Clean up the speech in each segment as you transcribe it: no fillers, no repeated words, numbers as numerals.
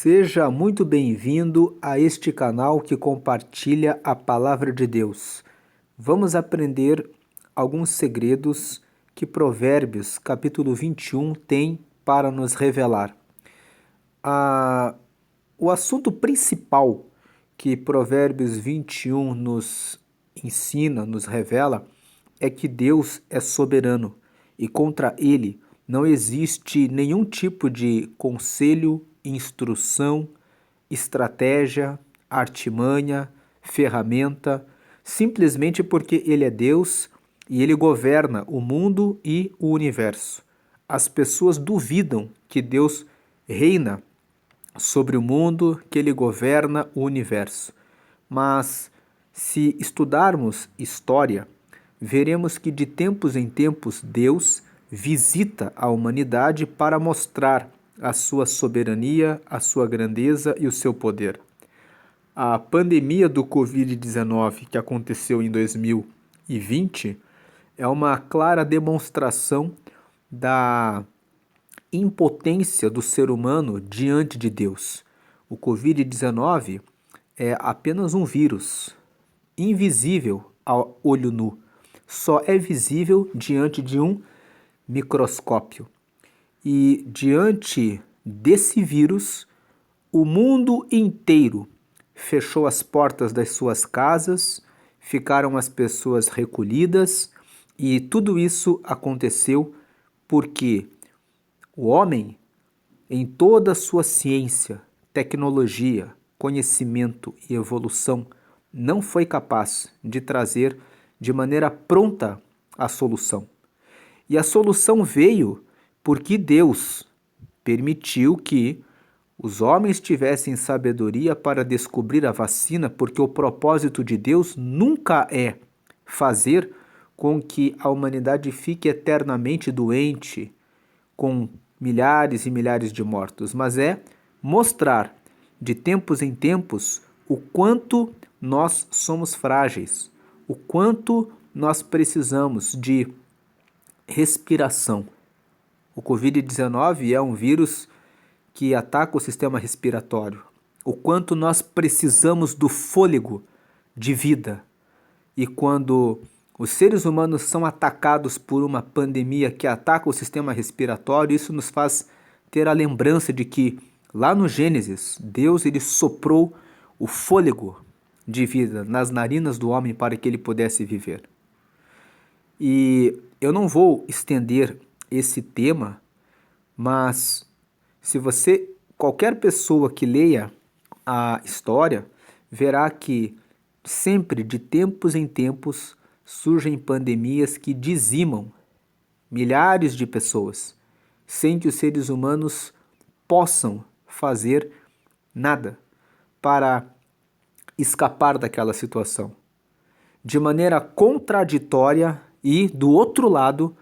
Seja muito bem-vindo a este canal que compartilha a Palavra de Deus. Vamos aprender alguns segredos que Provérbios, capítulo 21, tem para nos revelar. O assunto principal que Provérbios 21 nos ensina, nos revela, é que Deus é soberano e contra ele não existe nenhum tipo de conselho, instrução, estratégia, artimanha, ferramenta, simplesmente porque ele é Deus e ele governa o mundo e o universo. As pessoas duvidam que Deus reina sobre o mundo, que ele governa o universo. Mas se estudarmos história, veremos que de tempos em tempos Deus visita a humanidade para mostrar a sua soberania, a sua grandeza e o seu poder. A pandemia do Covid-19 que aconteceu em 2020 é uma clara demonstração da impotência do ser humano diante de Deus. O Covid-19 é apenas um vírus, invisível ao olho nu. Só é visível diante de um microscópio. E diante desse vírus, o mundo inteiro fechou as portas das suas casas, ficaram as pessoas recolhidas, e tudo isso aconteceu porque o homem, em toda a sua ciência, tecnologia, conhecimento e evolução, não foi capaz de trazer de maneira pronta a solução. E a solução veio porque Deus permitiu que os homens tivessem sabedoria para descobrir a vacina, porque o propósito de Deus nunca é fazer com que a humanidade fique eternamente doente, com milhares e milhares de mortos, mas é mostrar de tempos em tempos o quanto nós somos frágeis, o quanto nós precisamos de respiração. O Covid-19 é um vírus que ataca o sistema respiratório. O quanto nós precisamos do fôlego de vida. E quando os seres humanos são atacados por uma pandemia que ataca o sistema respiratório, isso nos faz ter a lembrança de que lá no Gênesis, Deus ele soprou o fôlego de vida nas narinas do homem para que ele pudesse viver. E eu não vou estender esse tema, mas se qualquer pessoa que leia a história, verá que sempre, de tempos em tempos, surgem pandemias que dizimam milhares de pessoas, sem que os seres humanos possam fazer nada para escapar daquela situação. De maneira contraditória e, do outro lado,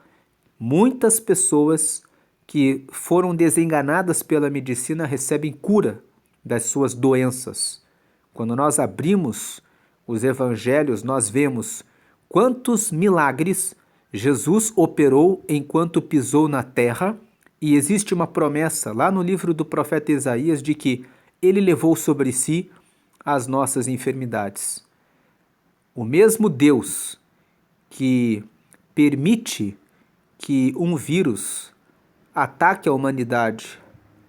muitas pessoas que foram desenganadas pela medicina recebem cura das suas doenças. Quando nós abrimos os evangelhos, nós vemos quantos milagres Jesus operou enquanto pisou na terra, e existe uma promessa lá no livro do profeta Isaías de que ele levou sobre si as nossas enfermidades. O mesmo Deus que permite que um vírus ataque a humanidade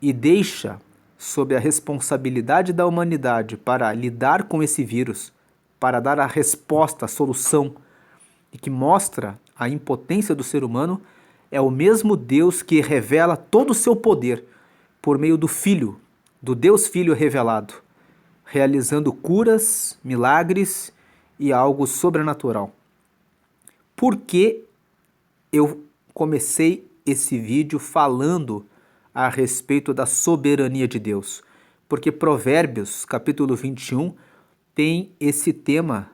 e deixa sob a responsabilidade da humanidade para lidar com esse vírus, para dar a resposta, a solução, e que mostra a impotência do ser humano, é o mesmo Deus que revela todo o seu poder por meio do Filho, do Deus Filho revelado, realizando curas, milagres e algo sobrenatural. Por que eu comecei esse vídeo falando a respeito da soberania de Deus? Porque Provérbios, capítulo 21, tem esse tema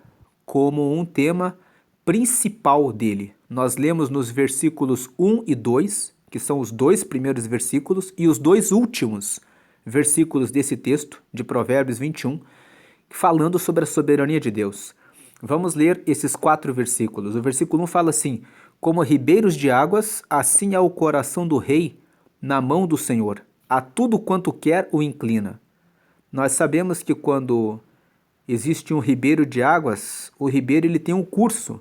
como um tema principal dele. Nós lemos nos versículos 1 e 2, que são os dois primeiros versículos, e os dois últimos versículos desse texto, de Provérbios 21, falando sobre a soberania de Deus. Vamos ler esses 4 versículos. O versículo 1 fala assim: como ribeiros de águas, assim é o coração do rei na mão do Senhor. A tudo quanto quer o inclina. Nós sabemos que quando existe um ribeiro de águas, o ribeiro ele tem um curso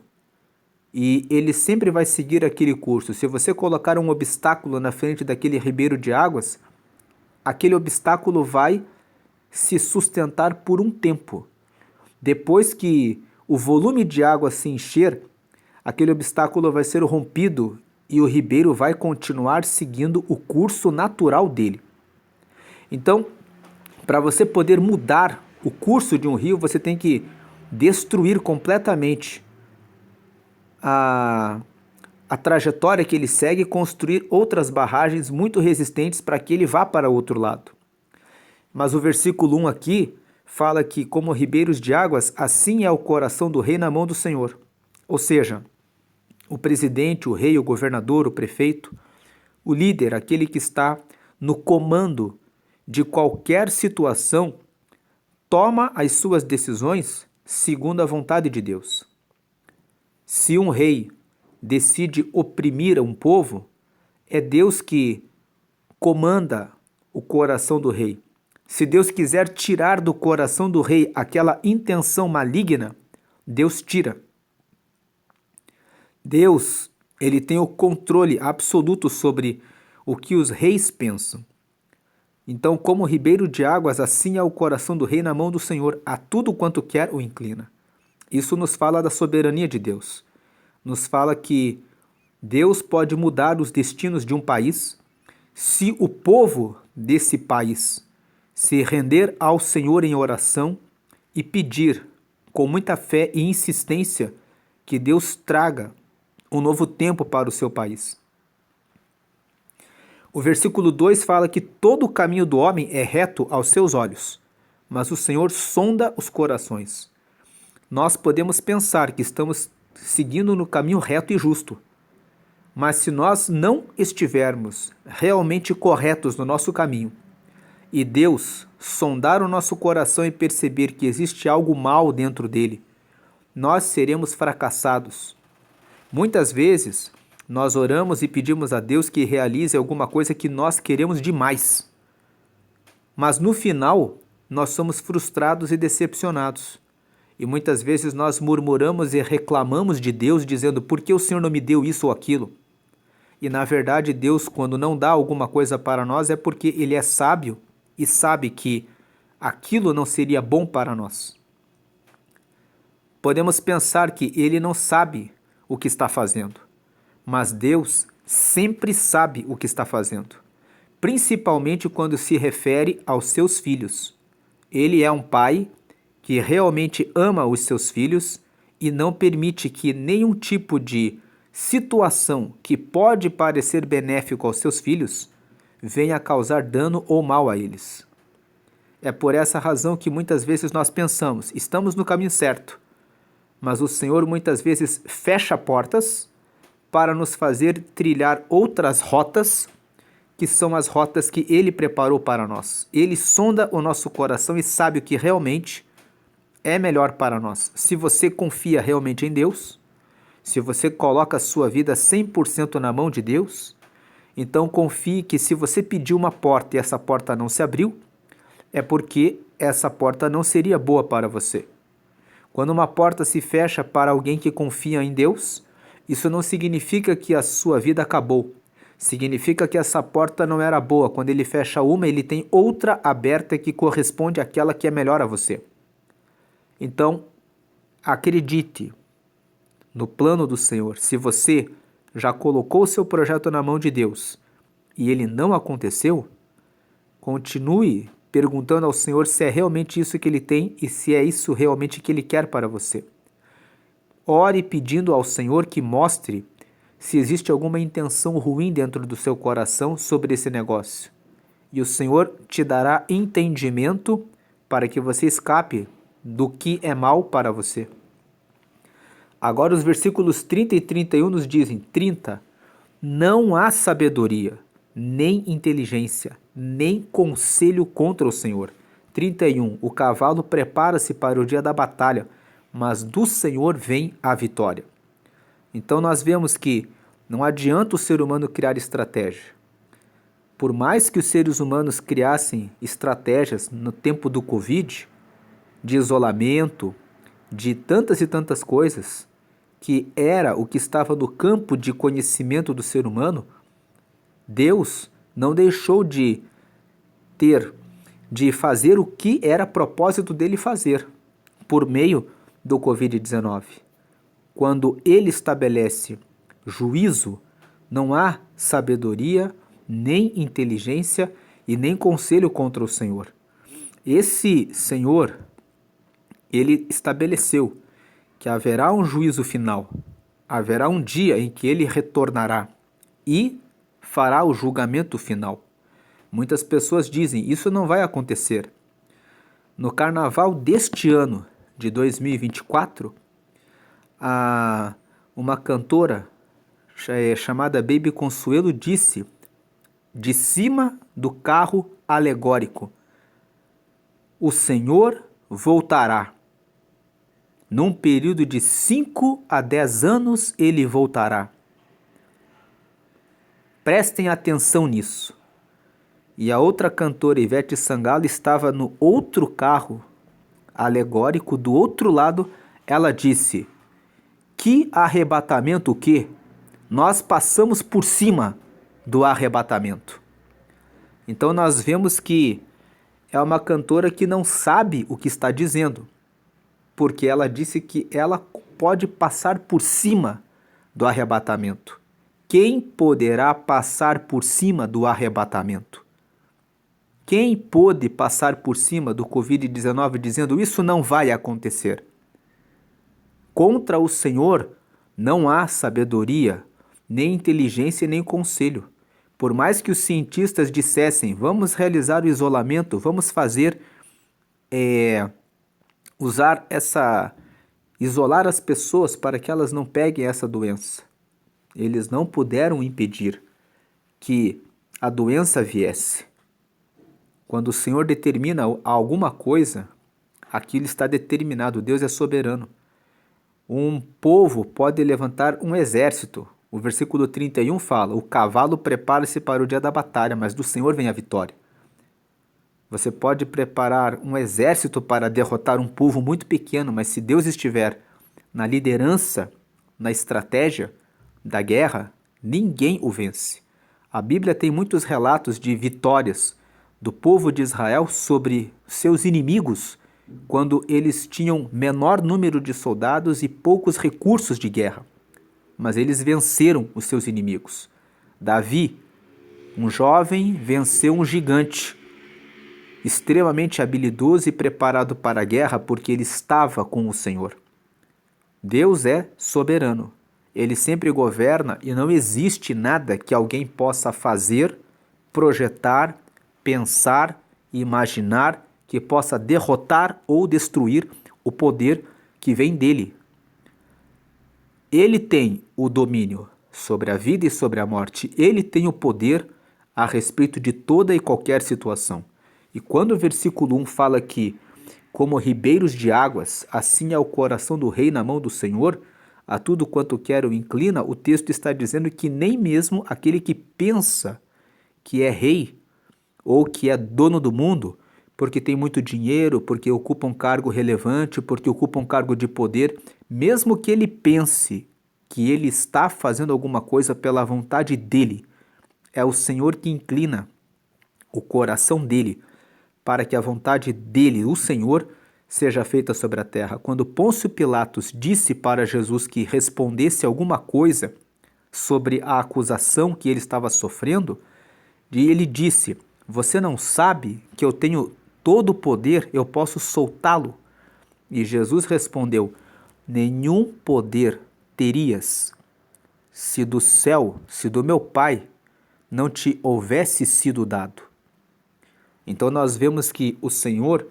e ele sempre vai seguir aquele curso. Se você colocar um obstáculo na frente daquele ribeiro de águas, aquele obstáculo vai se sustentar por um tempo. Depois que o volume de água se encher, aquele obstáculo vai ser rompido e o ribeiro vai continuar seguindo o curso natural dele. Então, para você poder mudar o curso de um rio, você tem que destruir completamente a trajetória que ele segue e construir outras barragens muito resistentes para que ele vá para o outro lado. Mas o versículo 1 aqui fala que, como ribeiros de águas, assim é o coração do rei na mão do Senhor. Ou seja, o presidente, o rei, o governador, o prefeito, o líder, aquele que está no comando de qualquer situação, toma as suas decisões segundo a vontade de Deus. Se um rei decide oprimir um povo, é Deus que comanda o coração do rei. Se Deus quiser tirar do coração do rei aquela intenção maligna, Deus tira. Deus, ele tem o controle absoluto sobre o que os reis pensam. Então, como ribeiro de águas, assim é o coração do rei na mão do Senhor, a tudo quanto quer o inclina. Isso nos fala da soberania de Deus. Nos fala que Deus pode mudar os destinos de um país se o povo desse país se render ao Senhor em oração e pedir com muita fé e insistência que Deus traga um novo tempo para o seu país. O versículo 2 fala que todo o caminho do homem é reto aos seus olhos, mas o Senhor sonda os corações. Nós podemos pensar que estamos seguindo no caminho reto e justo, mas se nós não estivermos realmente corretos no nosso caminho, e Deus sondar o nosso coração e perceber que existe algo mal dentro dele, nós seremos fracassados. Muitas vezes, nós oramos e pedimos a Deus que realize alguma coisa que nós queremos demais. Mas no final, nós somos frustrados e decepcionados. E muitas vezes nós murmuramos e reclamamos de Deus, dizendo: por que o Senhor não me deu isso ou aquilo? E na verdade, Deus, quando não dá alguma coisa para nós, é porque Ele é sábio e sabe que aquilo não seria bom para nós. Podemos pensar que Ele não sabe o que está fazendo, mas Deus sempre sabe o que está fazendo, principalmente quando se refere aos seus filhos. Ele é um pai que realmente ama os seus filhos e não permite que nenhum tipo de situação que pode parecer benéfico aos seus filhos venha causar dano ou mal a eles. É por essa razão que muitas vezes nós pensamos, estamos no caminho certo, mas o Senhor muitas vezes fecha portas para nos fazer trilhar outras rotas, que são as rotas que Ele preparou para nós. Ele sonda o nosso coração e sabe o que realmente é melhor para nós. Se você confia realmente em Deus, se você coloca a sua vida 100% na mão de Deus, então confie que se você pediu uma porta e essa porta não se abriu, é porque essa porta não seria boa para você. Quando uma porta se fecha para alguém que confia em Deus, isso não significa que a sua vida acabou. Significa que essa porta não era boa. Quando ele fecha uma, ele tem outra aberta que corresponde àquela que é melhor a você. Então, acredite no plano do Senhor. Se você já colocou o seu projeto na mão de Deus e ele não aconteceu, continue perguntando ao Senhor se é realmente isso que Ele tem e se é isso realmente que Ele quer para você. Ore pedindo ao Senhor que mostre se existe alguma intenção ruim dentro do seu coração sobre esse negócio. E o Senhor te dará entendimento para que você escape do que é mal para você. Agora os versículos 30 e 31 nos dizem: 30. Não há sabedoria, nem inteligência, nem conselho contra o Senhor. 31. O cavalo prepara-se para o dia da batalha, mas do Senhor vem a vitória. Então nós vemos que não adianta o ser humano criar estratégia. Por mais que os seres humanos criassem estratégias no tempo do Covid, de isolamento, de tantas e tantas coisas, que era o que estava no campo de conhecimento do ser humano, Deus não deixou de fazer o que era propósito dele fazer por meio do Covid-19. Quando ele estabelece juízo, não há sabedoria, nem inteligência e nem conselho contra o Senhor. Esse Senhor, ele estabeleceu que haverá um juízo final, haverá um dia em que ele retornará e fará o julgamento final. Muitas pessoas dizem, isso não vai acontecer. No carnaval deste ano, de 2024, uma cantora chamada Baby Consuelo disse, de cima do carro alegórico, o Senhor voltará. Num período de 5 a 10 anos ele voltará. Prestem atenção nisso. E a outra cantora, Ivete Sangalo, estava no outro carro alegórico, do outro lado. Ela disse, que arrebatamento o quê? Nós passamos por cima do arrebatamento. Então nós vemos que é uma cantora que não sabe o que está dizendo, porque ela disse que ela pode passar por cima do arrebatamento. Quem poderá passar por cima do arrebatamento? Quem pôde passar por cima do Covid-19 dizendo isso não vai acontecer? Contra o Senhor não há sabedoria, nem inteligência, nem conselho. Por mais que os cientistas dissessem, vamos realizar o isolamento, vamos fazer, isolar as pessoas para que elas não peguem essa doença. Eles não puderam impedir que a doença viesse. Quando o Senhor determina alguma coisa, aquilo está determinado. Deus é soberano. Um povo pode levantar um exército. O versículo 31 fala, o cavalo prepara-se para o dia da batalha, mas do Senhor vem a vitória. Você pode preparar um exército para derrotar um povo muito pequeno, mas se Deus estiver na liderança, na estratégia da guerra, ninguém o vence. A Bíblia tem muitos relatos de vitórias do povo de Israel sobre seus inimigos, quando eles tinham menor número de soldados e poucos recursos de guerra. Mas eles venceram os seus inimigos. Davi, um jovem, venceu um gigante, extremamente habilidoso e preparado para a guerra porque ele estava com o Senhor. Deus é soberano. Ele sempre governa e não existe nada que alguém possa fazer, projetar, pensar e imaginar que possa derrotar ou destruir o poder que vem dele. Ele tem o domínio sobre a vida e sobre a morte. Ele tem o poder a respeito de toda e qualquer situação. E quando o versículo 1 fala que, como ribeiros de águas, assim é o coração do rei na mão do Senhor, a tudo quanto quer o inclina, o texto está dizendo que nem mesmo aquele que pensa que é rei ou que é dono do mundo, porque tem muito dinheiro, porque ocupa um cargo relevante, porque ocupa um cargo de poder, mesmo que ele pense que ele está fazendo alguma coisa pela vontade dele, é o Senhor que inclina o coração dele para que a vontade dele, o Senhor, seja feita sobre a terra. Quando Pôncio Pilatos disse para Jesus que respondesse alguma coisa sobre a acusação que ele estava sofrendo, ele disse, você não sabe que eu tenho todo o poder, eu posso soltá-lo? E Jesus respondeu, nenhum poder terias se do céu, se do meu Pai, não te houvesse sido dado. Então nós vemos que o Senhor,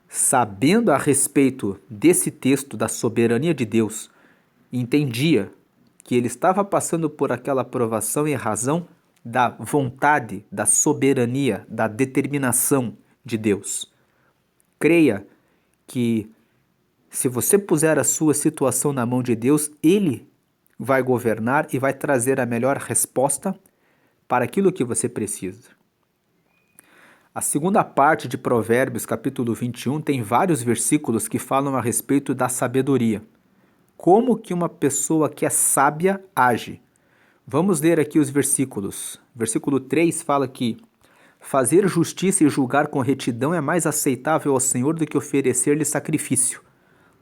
sabendo a respeito desse texto da soberania de Deus, entendia que ele estava passando por aquela provação em razão da vontade, da soberania, da determinação de Deus. Creia que se você puser a sua situação na mão de Deus, Ele vai governar e vai trazer a melhor resposta para aquilo que você precisa. A segunda parte de Provérbios, capítulo 21, tem vários versículos que falam a respeito da sabedoria. Como que uma pessoa que é sábia age? Vamos ler aqui os versículos. Versículo 3 fala que fazer justiça e julgar com retidão é mais aceitável ao Senhor do que oferecer-lhe sacrifício.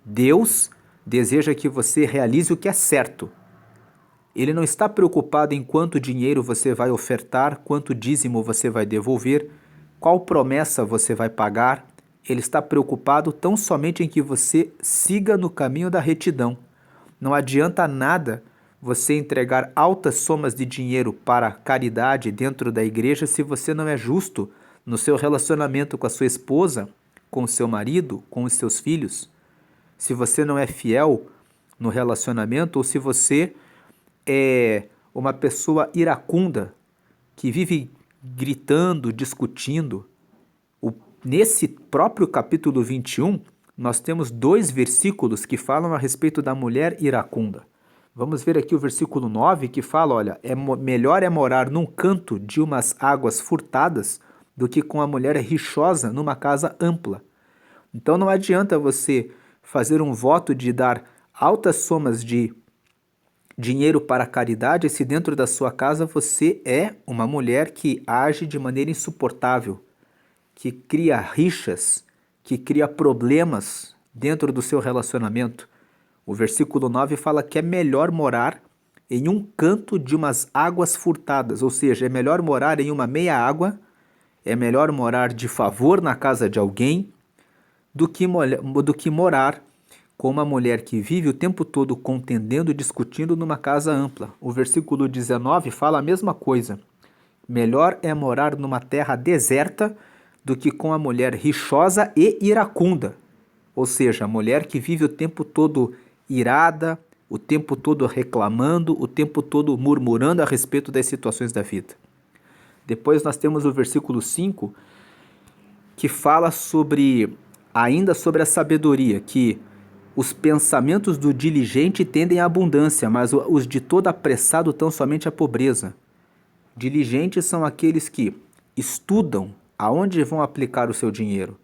Deus deseja que você realize o que é certo. Ele não está preocupado em quanto dinheiro você vai ofertar, quanto dízimo você vai devolver, qual promessa você vai pagar. Ele está preocupado tão somente em que você siga no caminho da retidão. Não adianta nada você entregar altas somas de dinheiro para caridade dentro da igreja se você não é justo no seu relacionamento com a sua esposa, com o seu marido, com os seus filhos. Se você não é fiel no relacionamento ou se você é uma pessoa iracunda que vive gritando, discutindo. Nesse próprio capítulo 21, nós temos 2 versículos que falam a respeito da mulher iracunda. Vamos ver aqui o versículo 9 que fala, olha, melhor é morar num canto de umas águas furtadas do que com a mulher rixosa numa casa ampla. Então não adianta você fazer um voto de dar altas somas de dinheiro para a caridade se dentro da sua casa você é uma mulher que age de maneira insuportável, que cria rixas, que cria problemas dentro do seu relacionamento. O versículo 9 fala que é melhor morar em um canto de umas águas furtadas, ou seja, é melhor morar em uma meia água, é melhor morar de favor na casa de alguém, do que morar com uma mulher que vive o tempo todo contendendo e discutindo numa casa ampla. O versículo 19 fala a mesma coisa. Melhor é morar numa terra deserta do que com a mulher rixosa e iracunda. Ou seja, a mulher que vive o tempo todo irada, o tempo todo reclamando, o tempo todo murmurando a respeito das situações da vida. Depois nós temos o versículo 5, que fala ainda sobre a sabedoria, que os pensamentos do diligente tendem à abundância, mas os de todo apressado tão somente à pobreza. Diligentes são aqueles que estudam aonde vão aplicar o seu dinheiro,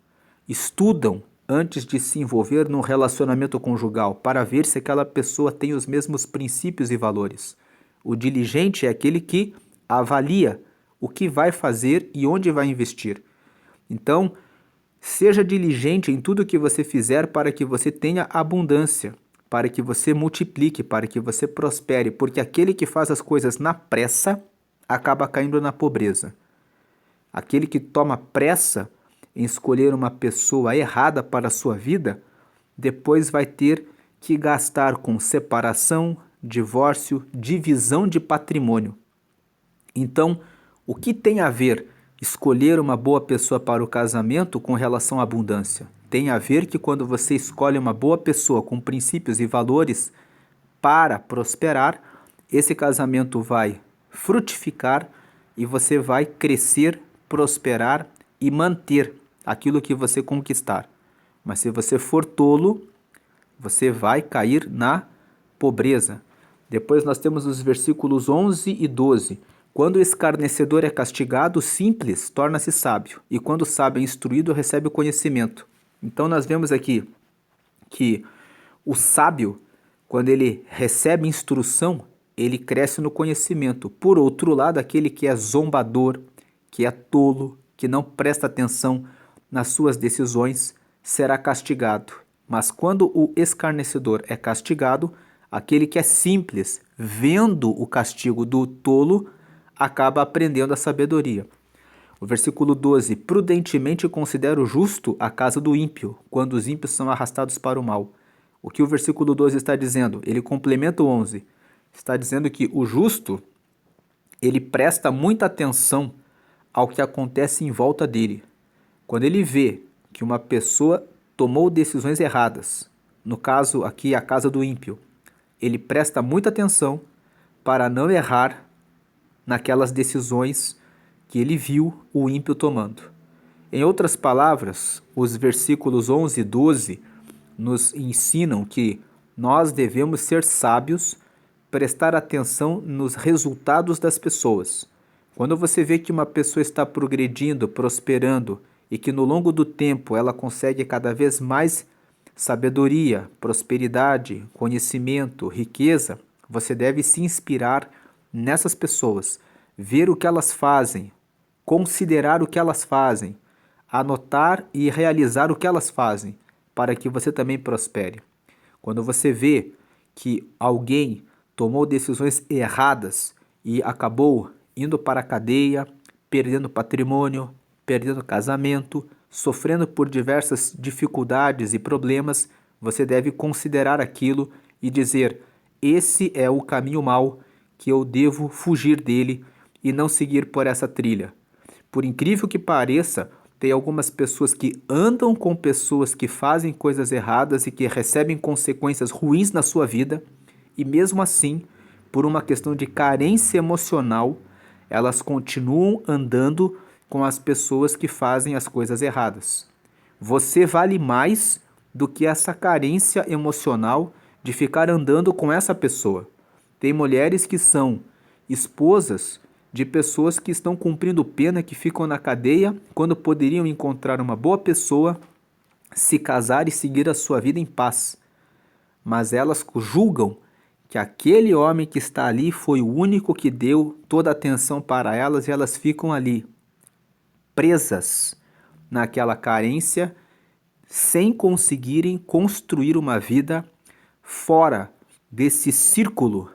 estudam antes de se envolver num relacionamento conjugal, para ver se aquela pessoa tem os mesmos princípios e valores. O diligente é aquele que avalia o que vai fazer e onde vai investir. Então, seja diligente em tudo que você fizer para que você tenha abundância, para que você multiplique, para que você prospere, porque aquele que faz as coisas na pressa acaba caindo na pobreza. Aquele que toma pressa em escolher uma pessoa errada para a sua vida, depois vai ter que gastar com separação, divórcio, divisão de patrimônio. Então, o que tem a ver escolher uma boa pessoa para o casamento com relação à abundância? Tem a ver que quando você escolhe uma boa pessoa com princípios e valores para prosperar, esse casamento vai frutificar e você vai crescer, prosperar e manter aquilo que você conquistar. Mas se você for tolo, você vai cair na pobreza. Depois nós temos os versículos 11 e 12. Quando o escarnecedor é castigado, o simples torna-se sábio, e quando o sábio é instruído, recebe o conhecimento. Então nós vemos aqui que o sábio, quando ele recebe instrução, ele cresce no conhecimento. Por outro lado, aquele que é zombador, que é tolo, que não presta atenção nas suas decisões, será castigado. Mas quando o escarnecedor é castigado, aquele que é simples, vendo o castigo do tolo, acaba aprendendo a sabedoria. O versículo 12, prudentemente considero justo a casa do ímpio, quando os ímpios são arrastados para o mal. O que o versículo 12 está dizendo? Ele complementa o 11. Está dizendo que o justo, ele presta muita atenção ao que acontece em volta dele. Quando ele vê que uma pessoa tomou decisões erradas, no caso aqui a casa do ímpio, ele presta muita atenção para não errar naquelas decisões que ele viu o ímpio tomando. Em outras palavras, os versículos 11 e 12 nos ensinam que nós devemos ser sábios, prestar atenção nos resultados das pessoas. Quando você vê que uma pessoa está progredindo, prosperando e que no longo do tempo ela consegue cada vez mais sabedoria, prosperidade, conhecimento, riqueza, você deve se inspirar nessas pessoas, ver o que elas fazem, considerar o que elas fazem, anotar e realizar o que elas fazem, para que você também prospere. Quando você vê que alguém tomou decisões erradas e acabou indo para a cadeia, perdendo patrimônio, perdendo casamento, sofrendo por diversas dificuldades e problemas, você deve considerar aquilo e dizer: esse é o caminho mau que eu devo fugir dele e não seguir por essa trilha. Por incrível que pareça, tem algumas pessoas que andam com pessoas que fazem coisas erradas e que recebem consequências ruins na sua vida, e mesmo assim, por uma questão de carência emocional, elas continuam andando com as pessoas que fazem as coisas erradas. Você vale mais do que essa carência emocional de ficar andando com essa pessoa. Tem mulheres que são esposas de pessoas que estão cumprindo pena, que ficam na cadeia, quando poderiam encontrar uma boa pessoa, se casar e seguir a sua vida em paz. Mas elas julgam que aquele homem que está ali foi o único que deu toda a atenção para elas, e elas ficam ali, presas naquela carência, sem conseguirem construir uma vida fora desse círculo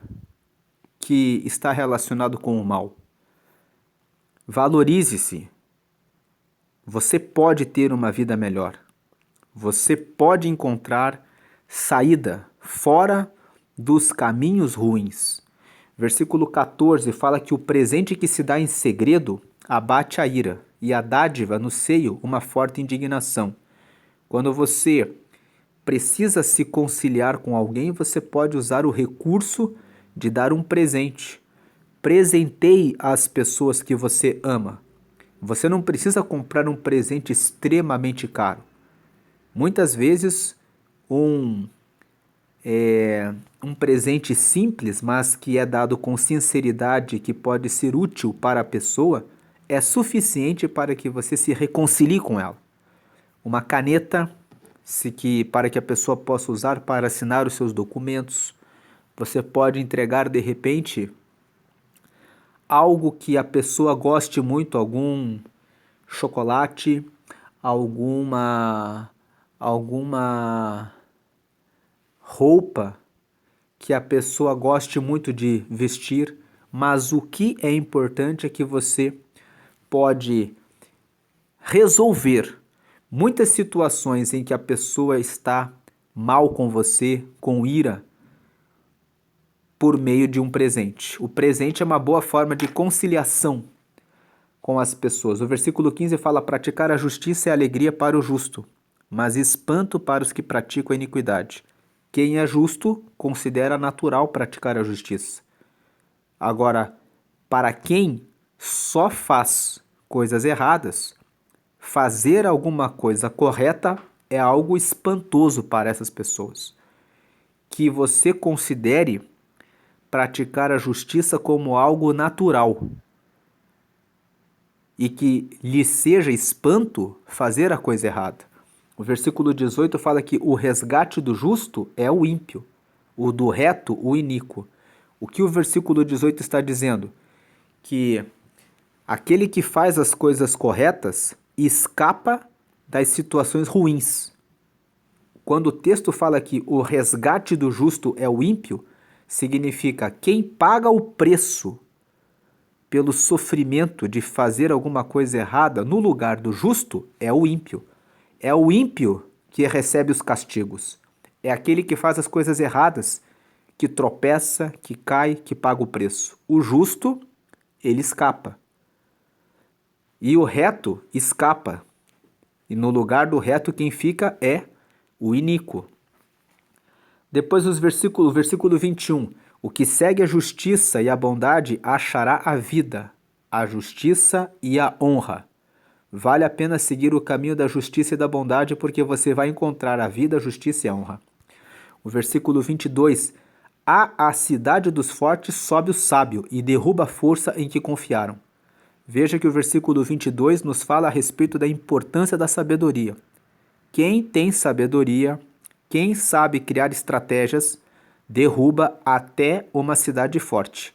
que está relacionado com o mal. Valorize-se. Você pode ter uma vida melhor. Você pode encontrar saída fora dos caminhos ruins. Versículo 14 fala que o presente que se dá em segredo abate a ira, e a dádiva no seio uma forte indignação. Quando você precisa se conciliar com alguém, você pode usar o recurso de dar um presente. Presenteie as pessoas que você ama. Você não precisa comprar um presente extremamente caro. Muitas vezes, um presente simples, mas que é dado com sinceridade, que pode ser útil para a pessoa, é suficiente para que você se reconcilie com ela. Uma caneta, para que a pessoa possa usar para assinar os seus documentos. Você pode entregar, de repente, algo que a pessoa goste muito, algum chocolate, alguma roupa que a pessoa goste muito de vestir, mas o que é importante é que você pode resolver muitas situações em que a pessoa está mal com você, com ira, por meio de um presente. O presente é uma boa forma de conciliação com as pessoas. O versículo 15 fala: praticar a justiça é alegria para o justo, mas espanto para os que praticam a iniquidade. Quem é justo considera natural praticar a justiça. Agora, para quem só faz coisas erradas, fazer alguma coisa correta é algo espantoso para essas pessoas. Que você considere praticar a justiça como algo natural e que lhe seja espanto fazer a coisa errada. O versículo 18 fala que o resgate do justo é o ímpio, o do reto, o iníquo. O que o versículo 18 está dizendo? Que aquele que faz as coisas corretas escapa das situações ruins. Quando o texto fala que o resgate do justo é o ímpio, significa quem paga o preço pelo sofrimento de fazer alguma coisa errada no lugar do justo é o ímpio. É o ímpio que recebe os castigos. É aquele que faz as coisas erradas, que tropeça, que cai, que paga o preço. O justo, ele escapa. E o reto escapa. E no lugar do reto quem fica é o iníquo. Depois o versículo 21. O que segue a justiça e a bondade achará a vida, a justiça e a honra. Vale a pena seguir o caminho da justiça e da bondade, porque você vai encontrar a vida, a justiça e a honra. O versículo 22. A cidade dos fortes sobe o sábio e derruba a força em que confiaram. Veja que o versículo 22 nos fala a respeito da importância da sabedoria. Quem tem sabedoria, quem sabe criar estratégias, derruba até uma cidade forte.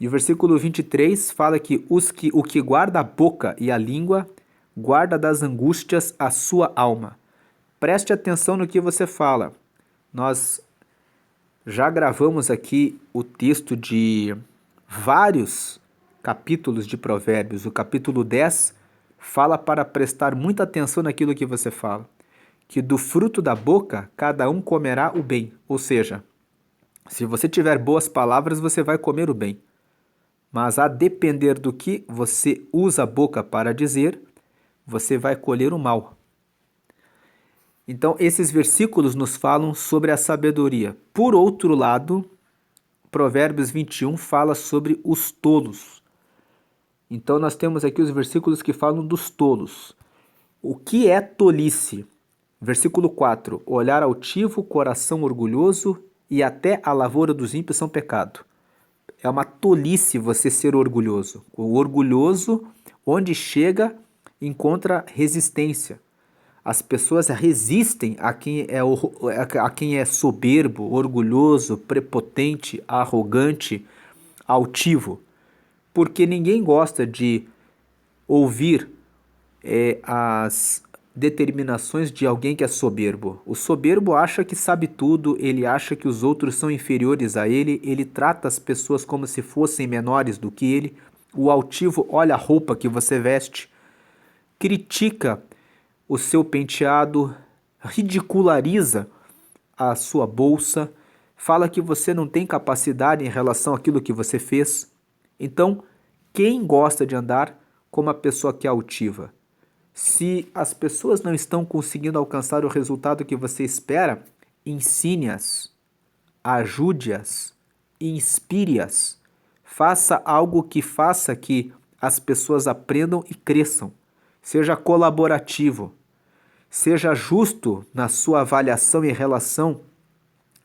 E o versículo 23 fala que o que guarda a boca e a língua, guarda das angústias a sua alma. Preste atenção no que você fala. Nós já gravamos aqui o texto de vários capítulos de Provérbios. O capítulo 10 fala para prestar muita atenção naquilo que você fala. Que do fruto da boca cada um comerá o bem. Ou seja, se você tiver boas palavras, você vai comer o bem. Mas a depender do que você usa a boca para dizer, você vai colher o mal. Então, esses versículos nos falam sobre a sabedoria. Por outro lado, Provérbios 21 fala sobre os tolos. Então, nós temos aqui os versículos que falam dos tolos. O que é tolice? Versículo 4. Olhar altivo, coração orgulhoso e até a lavoura dos ímpios são pecado. É uma tolice você ser orgulhoso. O orgulhoso, onde chega, encontra resistência. As pessoas resistem a quem é soberbo, orgulhoso, prepotente, arrogante, altivo. Porque ninguém gosta de ouvir as determinações de alguém que é soberbo. O soberbo acha que sabe tudo, ele acha que os outros são inferiores a ele, ele trata as pessoas como se fossem menores do que ele. O altivo olha a roupa que você veste, critica o seu penteado, ridiculariza a sua bolsa, fala que você não tem capacidade em relação àquilo que você fez. Então, quem gosta de andar com uma pessoa que é altiva? Se as pessoas não estão conseguindo alcançar o resultado que você espera, ensine-as, ajude-as, inspire-as. Faça algo que faça que as pessoas aprendam e cresçam. Seja colaborativo. Seja justo na sua avaliação em relação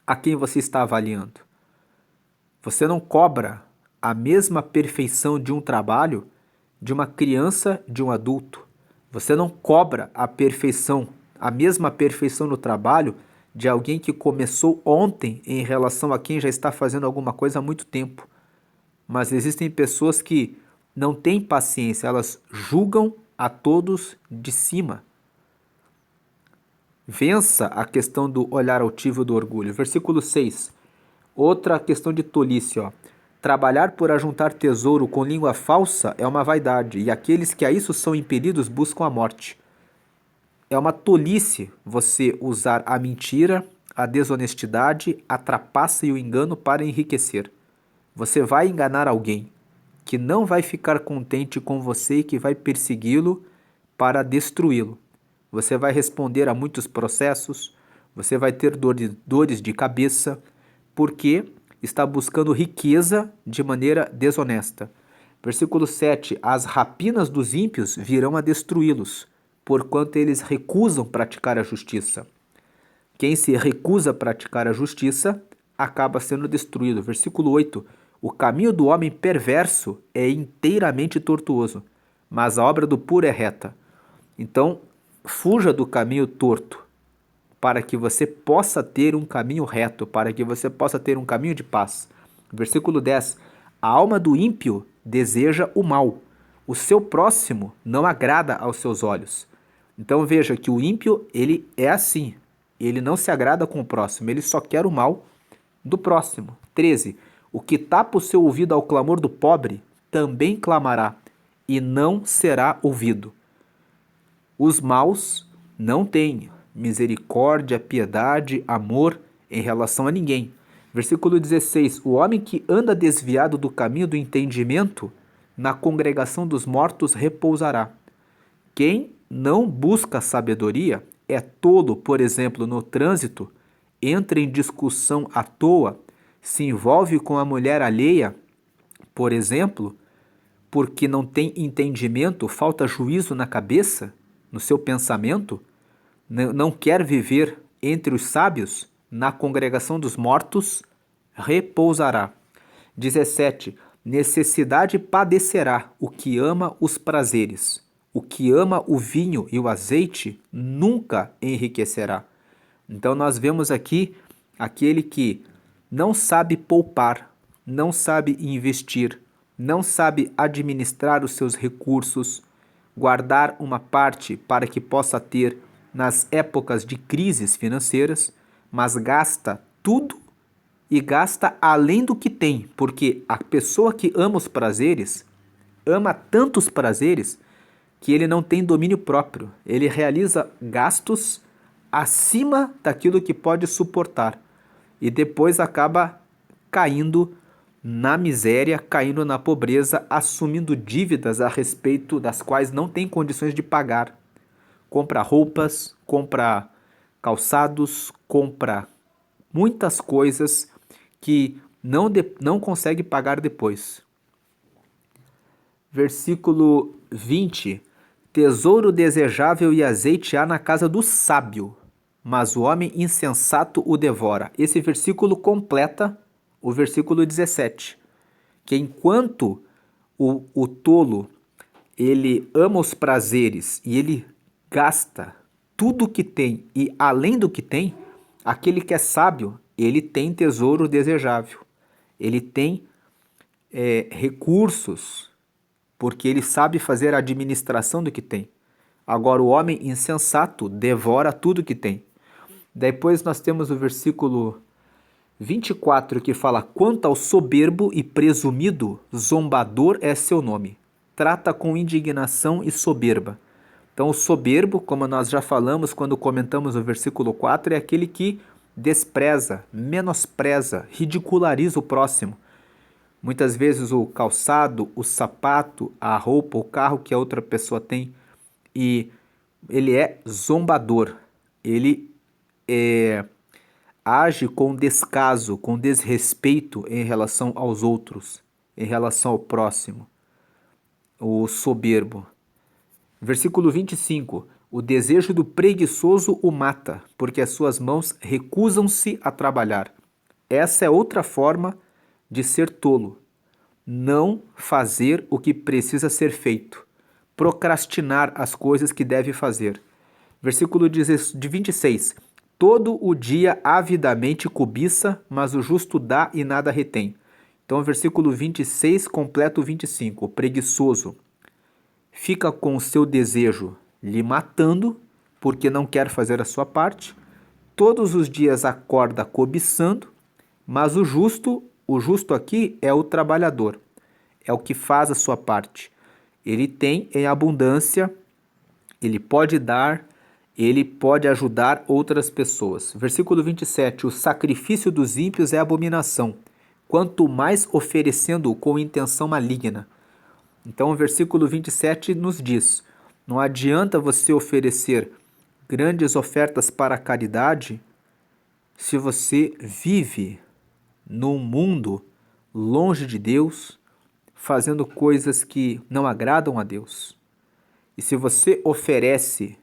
a quem você está avaliando. Você não cobra a mesma perfeição de um trabalho de uma criança, de um adulto. Você não cobra a perfeição, a mesma perfeição no trabalho de alguém que começou ontem em relação a quem já está fazendo alguma coisa há muito tempo. Mas existem pessoas que não têm paciência, elas julgam a todos de cima. Vença a questão do olhar altivo e do orgulho. Versículo 6. Outra questão de tolice, ó. Trabalhar por ajuntar tesouro com língua falsa é uma vaidade, e aqueles que a isso são impelidos buscam a morte. É uma tolice você usar a mentira, a desonestidade, a trapaça e o engano para enriquecer. Você vai enganar alguém que não vai ficar contente com você e que vai persegui-lo para destruí-lo. Você vai responder a muitos processos, você vai ter dores de cabeça, porque está buscando riqueza de maneira desonesta. Versículo 7. As rapinas dos ímpios virão a destruí-los, porquanto eles recusam praticar a justiça. Quem se recusa a praticar a justiça acaba sendo destruído. Versículo 8. O caminho do homem perverso é inteiramente tortuoso, mas a obra do puro é reta. Então, fuja do caminho torto, para que você possa ter um caminho reto, para que você possa ter um caminho de paz. Versículo 10. A alma do ímpio deseja o mal. O seu próximo não agrada aos seus olhos. Então veja que o ímpio, ele é assim. Ele não se agrada com o próximo, ele só quer o mal do próximo. 13. O que tapa o seu ouvido ao clamor do pobre, também clamará, e não será ouvido. Os maus não têm misericórdia, piedade, amor em relação a ninguém. Versículo 16. O homem que anda desviado do caminho do entendimento, na congregação dos mortos repousará. Quem não busca sabedoria é tolo, por exemplo, no trânsito, entra em discussão à toa, se envolve com a mulher alheia, por exemplo, porque não tem entendimento, falta juízo na cabeça, no seu pensamento, não quer viver entre os sábios, na congregação dos mortos repousará. 17. necessidade padecerá o que ama os prazeres. O que ama o vinho e o azeite nunca enriquecerá. Então nós vemos aqui aquele que não sabe poupar, não sabe investir, não sabe administrar os seus recursos, guardar uma parte para que possa ter nas épocas de crises financeiras, mas gasta tudo e gasta além do que tem, porque a pessoa que ama os prazeres, ama tantos prazeres, que ele não tem domínio próprio. Ele realiza gastos acima daquilo que pode suportar e depois acaba caindo na miséria, caindo na pobreza, assumindo dívidas a respeito das quais não tem condições de pagar. Compra roupas, compra calçados, compra muitas coisas que não consegue pagar depois. Versículo 20: Tesouro desejável e azeite há na casa do sábio, mas o homem insensato o devora. Esse versículo completa o versículo 17, que enquanto o tolo ele ama os prazeres e ele gasta tudo o que tem e além do que tem, aquele que é sábio, ele tem tesouro desejável, ele tem recursos, porque ele sabe fazer a administração do que tem. Agora o homem insensato devora tudo que tem. Depois nós temos o versículo 24 que fala: Quanto ao soberbo e presumido, zombador é seu nome. Trata com indignação e soberba. Então o soberbo, como nós já falamos quando comentamos o versículo 4, é aquele que despreza, menospreza, ridiculariza o próximo. Muitas vezes o calçado, o sapato, a roupa, o carro que a outra pessoa tem, e ele é zombador, ele age com descaso, com desrespeito em relação aos outros, em relação ao próximo, o soberbo. Versículo 25: O desejo do preguiçoso o mata, porque as suas mãos recusam-se a trabalhar. Essa é outra forma de ser tolo. Não fazer o que precisa ser feito. Procrastinar as coisas que deve fazer. Versículo 26. Todo o dia avidamente cobiça, mas o justo dá e nada retém. Então, versículo 26 completa o 25. O preguiçoso fica com o seu desejo lhe matando, porque não quer fazer a sua parte. Todos os dias acorda cobiçando, mas o justo aqui é o trabalhador, é o que faz a sua parte. Ele tem em abundância, ele pode dar, ele pode ajudar outras pessoas. Versículo 27, o sacrifício dos ímpios é abominação, quanto mais oferecendo-o com intenção maligna. Então o versículo 27 nos diz, não adianta você oferecer grandes ofertas para a caridade se você vive num mundo longe de Deus, fazendo coisas que não agradam a Deus. E se você oferece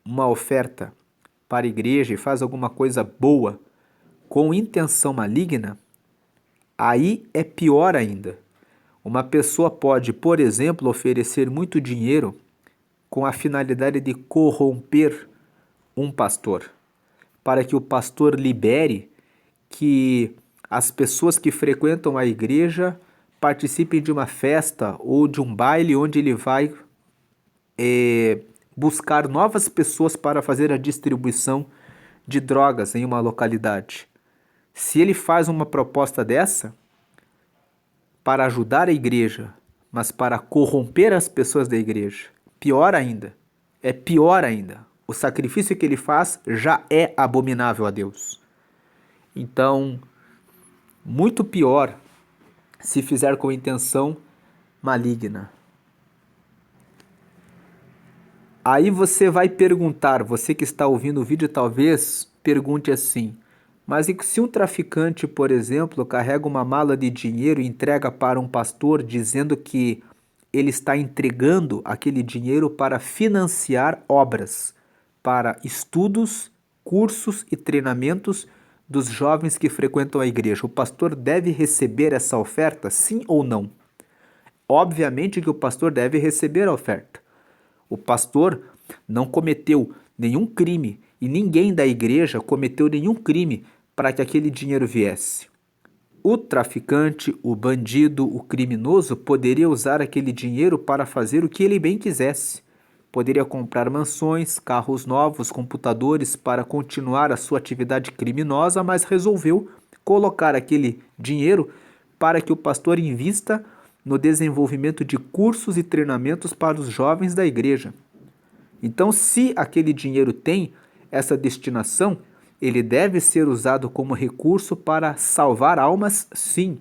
uma oferta para a igreja e faz alguma coisa boa com intenção maligna, aí é pior ainda. Uma pessoa pode, por exemplo, oferecer muito dinheiro com a finalidade de corromper um pastor, para que o pastor libere que as pessoas que frequentam a igreja participem de uma festa ou de um baile onde ele vai buscar novas pessoas para fazer a distribuição de drogas em uma localidade. Se ele faz uma proposta dessa para ajudar a igreja, mas para corromper as pessoas da igreja, pior ainda, é pior ainda. O sacrifício que ele faz já é abominável a Deus. Então, muito pior se fizer com intenção maligna. Aí você vai perguntar, você que está ouvindo o vídeo talvez pergunte assim, mas e se um traficante, por exemplo, carrega uma mala de dinheiro e entrega para um pastor dizendo que ele está entregando aquele dinheiro para financiar obras, para estudos, cursos e treinamentos dos jovens que frequentam a igreja? O pastor deve receber essa oferta, sim ou não? Obviamente que o pastor deve receber a oferta. O pastor não cometeu nenhum crime e ninguém da igreja cometeu nenhum crime para que aquele dinheiro viesse. O traficante, o bandido, o criminoso poderia usar aquele dinheiro para fazer o que ele bem quisesse. Poderia comprar mansões, carros novos, computadores para continuar a sua atividade criminosa, mas resolveu colocar aquele dinheiro para que o pastor invista no desenvolvimento de cursos e treinamentos para os jovens da igreja. Então, se aquele dinheiro tem essa destinação, ele deve ser usado como recurso para salvar almas, sim.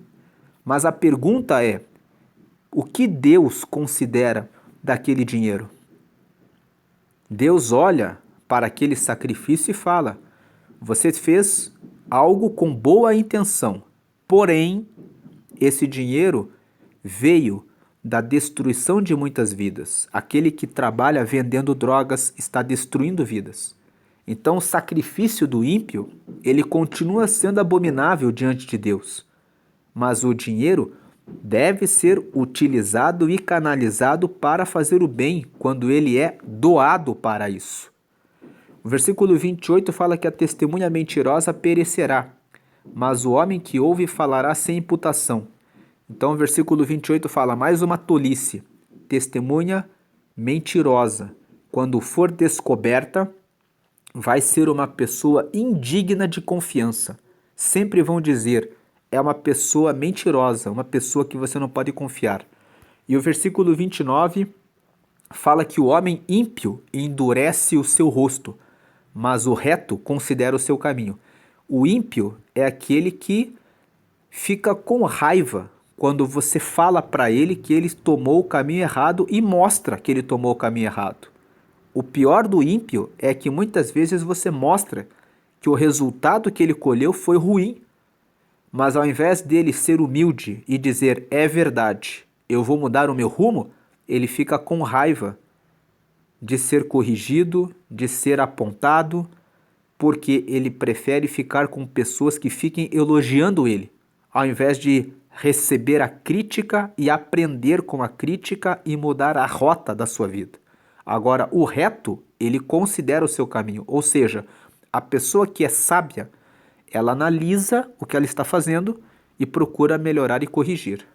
Mas a pergunta é: o que Deus considera daquele dinheiro? Deus olha para aquele sacrifício e fala: você fez algo com boa intenção, porém, esse dinheiro veio da destruição de muitas vidas. Aquele que trabalha vendendo drogas está destruindo vidas. Então, o sacrifício do ímpio, ele continua sendo abominável diante de Deus. Mas o dinheiro deve ser utilizado e canalizado para fazer o bem quando ele é doado para isso. O versículo 28 fala que a testemunha mentirosa perecerá, mas o homem que ouve falará sem imputação. Então o versículo 28 fala mais uma tolice. Testemunha mentirosa, quando for descoberta, vai ser uma pessoa indigna de confiança. Sempre vão dizer: é uma pessoa mentirosa, uma pessoa que você não pode confiar. E o versículo 29 fala que o homem ímpio endurece o seu rosto, mas o reto considera o seu caminho. O ímpio é aquele que fica com raiva quando você fala para ele que ele tomou o caminho errado e mostra que ele tomou o caminho errado. O pior do ímpio é que muitas vezes você mostra que o resultado que ele colheu foi ruim, mas ao invés dele ser humilde e dizer: é verdade, eu vou mudar o meu rumo, ele fica com raiva de ser corrigido, de ser apontado, porque ele prefere ficar com pessoas que fiquem elogiando ele, ao invés de receber a crítica e aprender com a crítica e mudar a rota da sua vida. Agora, o reto, ele considera o seu caminho, ou seja, a pessoa que é sábia, ela analisa o que ela está fazendo e procura melhorar e corrigir.